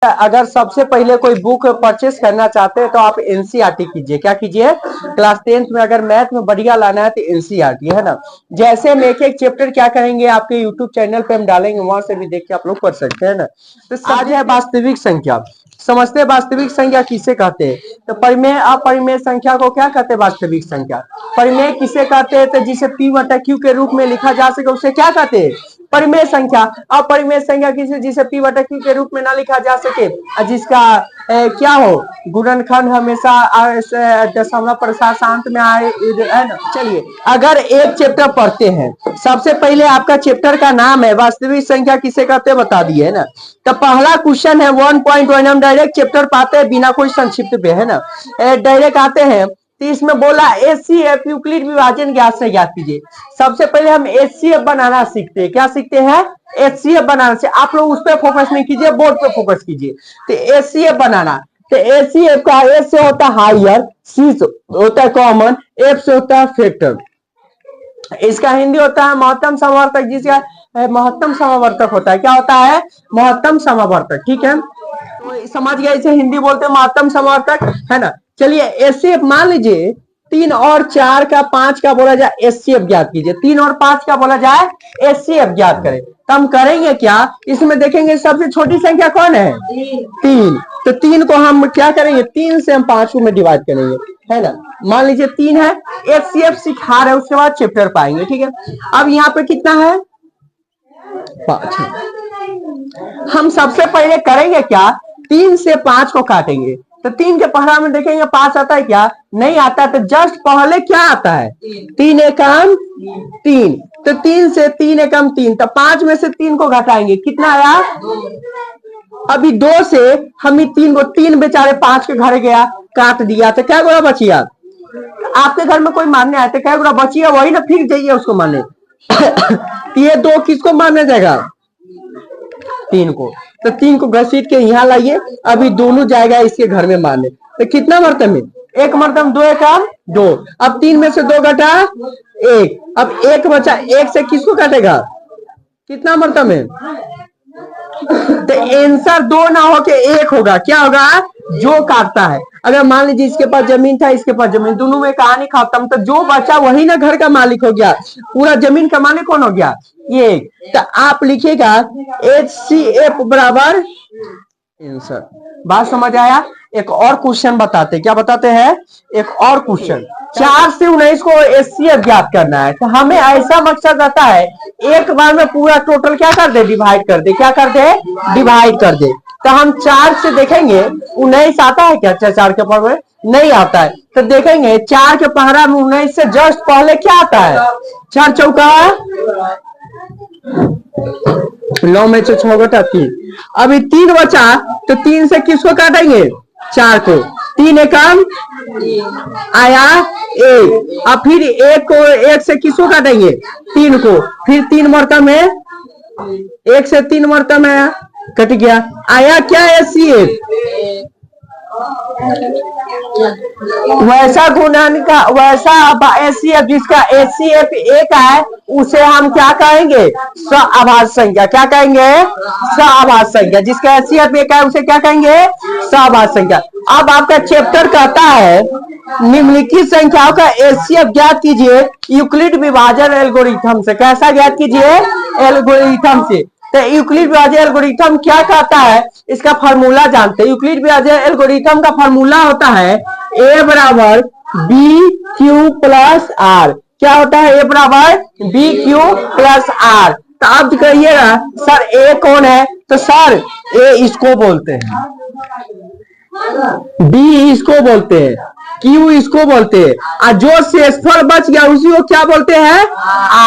अगर सबसे पहले कोई बुक परचेस करना चाहते हैं तो आप एनसीईआरटी कीजिए। क्या कीजिए? क्लास 10th में अगर मैथ में बढ़िया लाना है तो एनसीईआरटी है ना। जैसे हम एक एक चैप्टर क्या करेंगे आपके यूट्यूब चैनल पे हम डालेंगे, वहां से भी देख के आप लोग पढ़ सकते हैं ना। तो आज है वास्तविक संख्या। समझते हैं वास्तविक संख्या किसे कहते हैं? तो परिमेय अपरिमेय संख्या को क्या कहते हैं? वास्तविक संख्या। परिमेय किसे कहते हैं? तो जिसे P बटा Q के रूप में लिखा जा सके उसे क्या कहते हैं? परिमेय संख्या। अपरिमेय संख्या किसे जिसे P बटा Q के रूप में ना लिखा जा सके, जिसका क्या हो, गुणनखंड हमेशा दशमलव प्रशांत में आए, है ना। चलिए, अगर एक चैप्टर पढ़ते हैं, सबसे पहले आपका चैप्टर का नाम है वास्तविक संख्या किसे कहते हैं, बता दिए है ना। तो पहला क्वेश्चन है 1.1, हम डायरेक्ट चैप्टर पाते हैं बिना कोई संक्षिप्त पे, है ना। डायरेक्ट आते हैं तो इसमें बोला एचसीएफ यूक्लिड विभाजन ज्ञात से ज्ञात कीजिए। सबसे पहले हम एचसीएफ बनाना सीखते हैं। क्या सीखते हैं? एचसीएफ बनाना से। आप लोग उस पर फोकस नहीं कीजिए, बोर्ड पे फोकस कीजिए। तो एचसीएफ बनाना, तो एचसीएफ का एच से होता है हायर, सी से होता है कॉमन, एफ से होता है फैक्टर। इसका हिंदी होता है महत्तम समावर्तक, जिसका महत्तम समावर्तक होता है। क्या होता है? महत्तम समावर्तक। ठीक है, तो समझ गए, इसे हिंदी बोलते हैं महत्तम समावर्तक, है ना। चलिए एचसीएफ मान लीजिए 3 और 4 का 5 का बोला जाए एचसीएफ ज्ञात कीजिए। 3 और 5 का बोला जाए एचसीएफ ज्ञात करें, तो हम करेंगे क्या? इसमें देखेंगे सबसे छोटी संख्या कौन है? 3। तो 3 को हम क्या करेंगे? 3 से हम 5 में डिवाइड करेंगे, है ना। मान लीजिए 3 है, एचसीएफ सिखा रहे, उसके बाद चैप्टर पाएंगे। ठीक है, अब यहाँ पे कितना है? 5 है। हम सबसे पहले करेंगे क्या? 3 से 5 को काटेंगे, तो 3 के पहला में देखेंगे 5 आता है क्या? नहीं आता। तो जस्ट पहले क्या आता है? 3 एकम 3। तो 3 से 3 एकम 3, तो 5 में से 3 को घटाएंगे, कितना आया? अभी 2 से हम 3 को, 3 बेचारे 5 के घर गया, काट दिया, तो क्या गुना बचिया? आपके घर में कोई मारने आए तो क्या गुना बचिया? वही ना, फिर जाइए उसको मारने। ये 2 किसको मारने जाएगा? 3 को। तो 3 को घसीट के यहाँ लाइए, अभी दोनों जाएगा इसके घर में मारने। तो कितना मरतब में? 1 मरतब, 2 एकम 2। अब 3 में से 2 घटा 1, अब 1 बचा। 1 से किसको काटेगा? कितना मरतब में? तो आंसर 2 ना होके 1 होगा। क्या होगा? जो काटता है। अगर मान लीजिए इसके पास जमीन था, इसके पास जमीन, दोनों में कहानी खत्म, तो जो बचा वही ना घर का मालिक हो गया, पूरा जमीन का मालिक कौन हो गया? ये। तो आप लिखिएगा HCF बराबर आंसर। बात समझ आया? एक और क्वेश्चन बताते हैं। क्या बताते हैं? एक और क्वेश्चन। 4 से 19 को HCF ज्ञात करना है, तो हमें ऐसा मकसद आता है एक बार में पूरा टोटल क्या कर दे? डिवाइड कर दे। क्या कर दे? डिवाइड कर दे। तो हम 4 से देखेंगे 19 आता है क्या? 4 के पहले नहीं आता है, तो देखेंगे 4 के पहरा में 19 से जस्ट पहले क्या आता है? 4 चौका 9 में से 6 घटा 3। अभी 3 बचा, तो 3 से किसको काटेंगे? 4 को। 3 एकम आया 1। अब फिर 1 को 1 से किसको काटेंगे? 3 को। फिर 3 मरतब में 1 से 3 मरतब में कट गया, आया क्या? HCF। वैसा गुणन का वैसा HCF, जिसका HCF 1 है, उसे हम क्या कहेंगे? सआभाज्य संख्या। क्या कहेंगे? सआभाज्य संख्या। जिसका HCF 1 है उसे क्या कहेंगे? सआभाज्य संख्या। अब आपका चैप्टर कहता है निम्नलिखित संख्याओं का HCF ज्ञात कीजिए यूक्लिड विभाजन एल्गोरिथम से। कैसा ज्ञात कीजिए? एल्गोरिथम से। तो यूक्लिड विभाजन एल्गोरिथम क्या कहता है? इसका फार्मूला जानते हैं। यूक्लिड विभाजन एल्गोरिथम का फार्मूला होता है A बराबर BQ प्लस R। क्या होता है? A बराबर BQ प्लस R। तो आप कहिएगा सर A कौन है? तो सर A इसको बोलते हैं, B इसको बोलते हैं, Q इसको बोलते हैं, और जो शेषफल बच गया उसी को क्या बोलते हैं?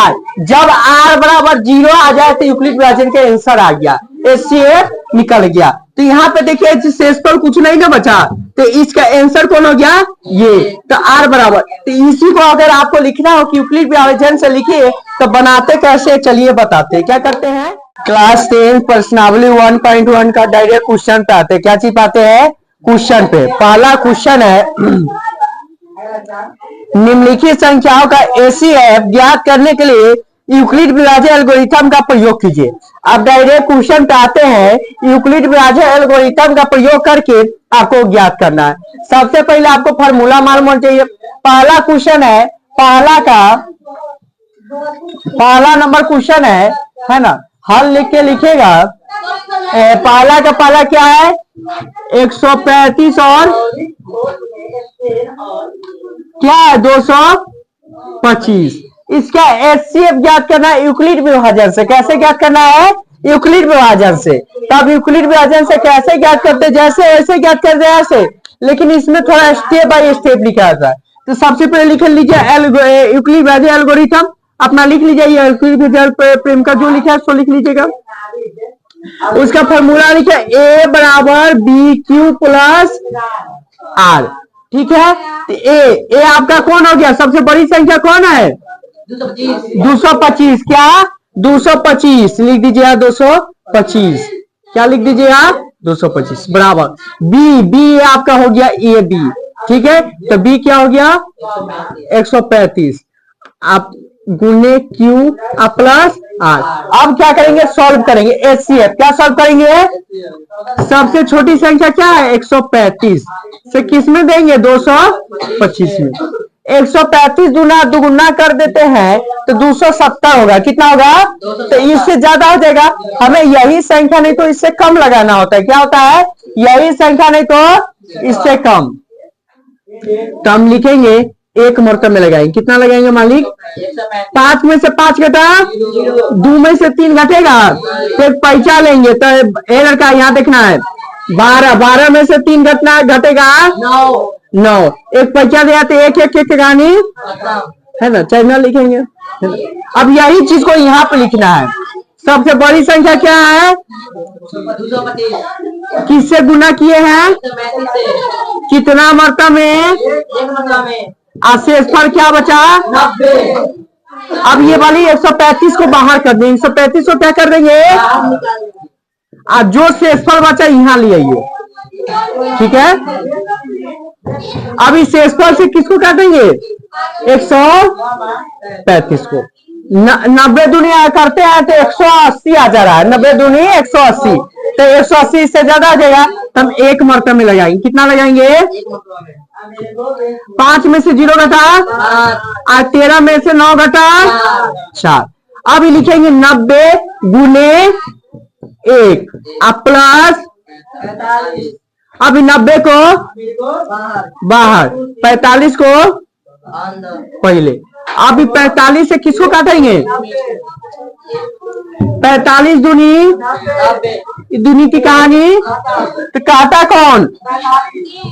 R। जब R बराबर 0 आ जाए तो यूक्लिड विभाजन का आंसर आ गया, HCF निकल गया। तो यहाँ पे देखिए शेषफल कुछ नहीं ना बचा, तो इसका आंसर कौन हो गया? ये। तो R बराबर, तो इसी को अगर आपको लिखना हो कि यूक्लिड विभाजन से लिखिए, तो बनाते कैसे? चलिए बताते। क्या करते हैं? क्लास 10 प्रश्नावली 1.1 का डायरेक्ट क्वेश्चन पे आते। क्या चीज पाते हैं? क्वेश्चन पे। पहला क्वेश्चन है निम्नलिखित संख्याओं का HCF ज्ञात करने के लिए यूक्लिड-विभाज्य एल्गोरिथम का प्रयोग कीजिए। अब डायरेक्ट क्वेश्चन पे आते हैं। यूक्लिड-विभाज्य एल्गोरिथम का प्रयोग करके आपको ज्ञात करना है। सबसे पहले आपको फार्मूला मालूम होना चाहिए। पहला क्वेश्चन है, पहला नंबर क्वेश्चन है ना। हल लिख के लिखेगा। पहला का पहला क्या है, 135 और क्या है 225। इसका HCF ज्ञात करना है यूक्लिड विभाजन से। कैसे ज्ञात करना है, यूक्लिड विभाजन से। तब यूक्लिड विभाजन से कैसे ज्ञात करते, जैसे ऐसे ज्ञात करते हैं ऐसे, लेकिन इसमें थोड़ा स्टेप बाय स्टेप लिखा जाता है। तो सबसे पहले लिख लीजिए यूक्लिड विभाज्य एल्गोरिथम, अपना लिख लीजिए। यूक्लिड विभाज्य प्रेम का जो लिखा है उसको लिख लीजिएगा। उसका फॉर्मूला लिखा A बराबर BQ प्लस R। ठीक है, ए आपका कौन हो गया, सबसे बड़ी संख्या कौन है, 225। क्या 225 लिख दीजिए आप, 225 क्या लिख दीजिए आप, 225 बराबर बी आपका हो गया AB। ठीक है, तो बी क्या हो गया 135 आप गुने Q प्लस R। अब क्या करेंगे, सॉल्व करेंगे HCF। क्या सॉल्व करेंगे, सबसे छोटी संख्या क्या है 135 से किस में देंगे 225 में। 135 दुगुना कर देते हैं तो 270 होगा। कितना होगा, तो इससे ज्यादा हो जाएगा। हमें यही संख्या नहीं तो इससे कम लगाना होता है। क्या होता है, यही संख्या नहीं तो इससे कम। तो हम लिखेंगे एक मरतब में लगाएंगे। कितना लगाएंगे मालिक, 5 में से 5 घटा, 2 में से 3 घटेगा तो एक पैसा लेंगे। तो ए लड़का यहाँ देखना है, 12 में से 3 घटेगा 9। एक पैसा दिया तो एक गानी है ना, चाइना लिखेंगे। अब यही चीज को यहाँ पे लिखना है। सबसे बड़ी संख्या क्या है, 225 किससे गुना किए हैं, कितना मरतब में, शेष पर क्या बचा 90। अब ये वाली 135 को बाहर कर देंगे। 135 को क्या कर देंगे, आज जो शेषफल बचा यहाँ ले आइए। ठीक है, अब इस शेषफल से किसको काटेंगे, 135 को। 90 दुनिया करते हैं तो 180 आ जा रहा है। 90 दूनी 180, तो 180 इससे ज्यादा आ जाएगा तो हम एक मरतबे में लगाएंगे। कितना लगाएंगे, 5 में से 0 घटा और 13 में से 9 घटा 4। अब लिखेंगे 90 गुने 1 प्लस, अभी 90 को बाहर, 45 को पहले। अभी 45 से किसको काटेंगे, 45 दूनी की कहानी, तो काटा कौन,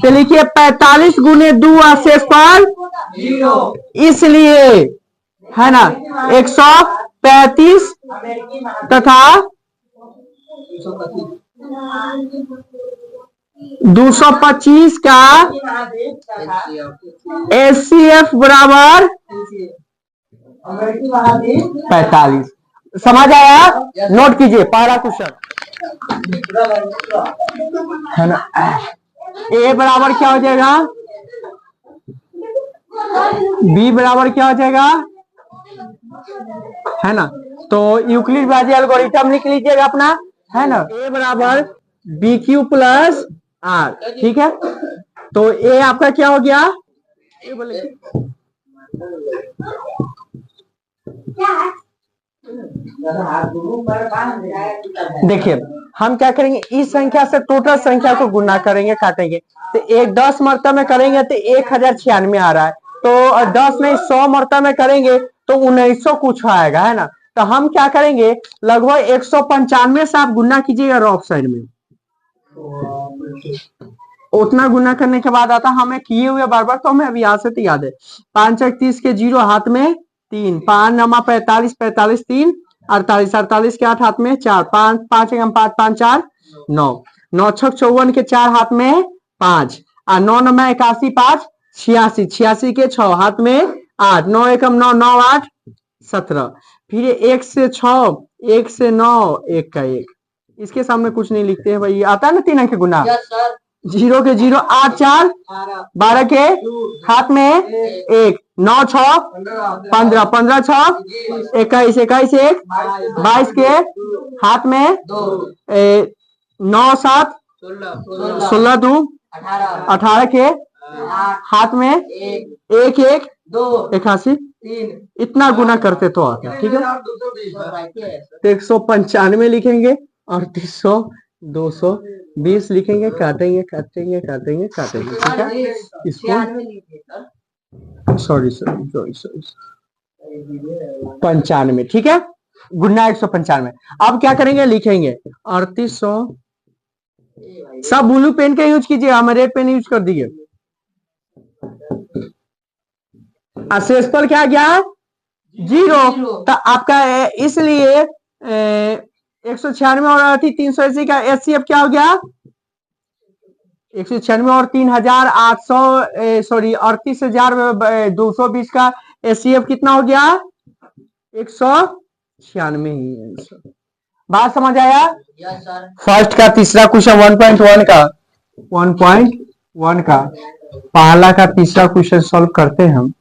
तो लिखिए 45 गुने 2 शेष पर 0, इसलिए है ना 135 तथा 225 का HCF बराबर 45। समझ आया, नोट कीजिए पहला क्वेश्चन है ना। A बराबर क्या हो जाएगा, B बराबर क्या हो जाएगा, है ना। तो यूक्लिड विभाज्य एल्गोरिथम लिख लीजिएगा अपना, है ना। A बराबर BQ प्लस R। ठीक है, तो A आपका क्या हो गया, देखिए हम क्या करेंगे, इस संख्या से टोटल संख्या को गुना करेंगे, काटेंगे। तो एक 10 मरतबे में करेंगे तो 1096 आ रहा है। तो 10 नहीं 100 मरतबे में करेंगे तो 1900 कुछ आएगा, है ना। तो हम क्या करेंगे, लगभग 195 से आप गुना कीजिएगा रॉफ साइड में। उतना गुना करने के बाद आता हमें किए हुए बार बार, तो हमें अभी यहाँ से तो याद है। 5 30 के 0 हाथ में 3, 5 नमा 45, 45 3 48, 48 के 8 हाथ में 4, 5 5 1 5 5 4 9, 9 6 54 के 4 हाथ में 5 और 9 नमा 81 5 86, 86 के 6 हाथ में 8, 9 1 9 9 8 17। फिर 1 से 6, 1 से 9, 1 का 1, इसके सामने कुछ नहीं लिखते हैं भाई, आता है ना 3 अंक के गुना। 0 के 0 8 4 12 के हाथ में 1, 9 6 15, 15 6 21, 21 1 22 के हाथ में 9 7 16 2 18 के हाथ में 1 1 81, इतना गुना करते तो आता है। ठीक है, तो 195 लिखेंगे और 300 220 लिखेंगे, काटेंगे काटेंगे काटेंगे काटेंगे। ठीक है, इसको सॉरी 95। ठीक है, गुना 195। अब क्या करेंगे, लिखेंगे 3800। सब ब्लू पेन का यूज कीजिए, हमें रेड पेन यूज कर दीजिए। शेषफल क्या गया, 0। तो आपका इसलिए 196 और 380 का एचसीएफ क्या हो गया, 196 और 3800 सॉरी 38,220 का एचसीएफ कितना हो गया, 196 ही। बात समझ आया? Yes sir. फर्स्ट का तीसरा क्वेश्चन 1.1 का पहला का तीसरा क्वेश्चन सॉल्व करते हैं हम।